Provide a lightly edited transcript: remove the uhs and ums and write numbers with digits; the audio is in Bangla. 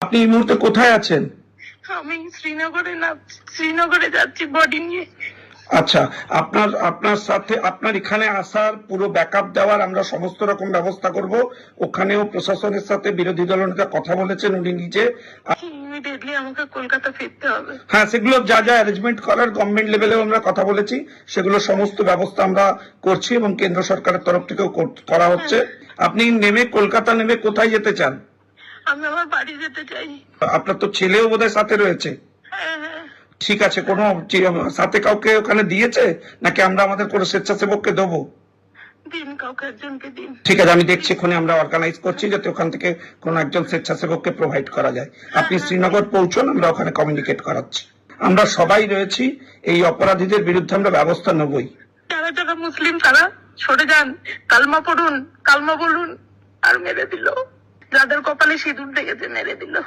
আপনি এই মুহূর্তে কোথায় আছেন? আমি শ্রীনগরে যাচ্ছি বডি নিয়ে। আচ্ছা, আপনার সাথে আপনার এখানে আসার পুরো ব্যাকআপ দেওয়ার আমরা সমস্ত রকম ব্যবস্থা করব। ওখানেও প্রশাসনের সাথে বিরোধী দলনেতা কথা বলেছেন উনি নিজে। ইমিডিয়েটলি আমাকে কলকাতা ফিরতে হবে। হ্যাঁ, সেগুলো যা যা অ্যারেঞ্জমেন্ট করার গভর্নমেন্ট লেভেলেও আমরা কথা বলেছি, সেগুলো সমস্ত ব্যবস্থা আমরা করছি এবং কেন্দ্র সরকারের তরফ থেকেও করা হচ্ছে। আপনি কলকাতা নেমে কোথায় যেতে চান? আমি আমার বাড়ি যেতে চাই। আপনার তো ছেলেও বোধহয় সাথে রয়েছে। হ্যাঁ হ্যাঁ। ঠিক আছে, কোনো সাথে কাউকে ওখানে দিয়েছে নাকি আমরা আমাদের কোনো স্বেচ্ছাসেবককে দেবো? দিন, কাউকে একজনকে দিন। ঠিক আছে, আমি দেখছি, এখানে আমরা অর্গানাইজ করছি যাতে ওখান থেকে কোনো একজন স্বেচ্ছাসেবককে প্রোভাইড করা যায়। আপনি শ্রীনগর পৌঁছন, আমরা ওখানে কমিউনিকেট করাচ্ছি। আমরা সবাই রয়েছি, এই অপরাধীদের বিরুদ্ধে আমরা ব্যবস্থা নেবই। যারা যারা মুসলিম তারা সরে যান, কালমা পড়ুন, কালমা বলুন, আর মেরে দিল। যাদের কপালে সিঁদুর দেখেছে মেরে দিল।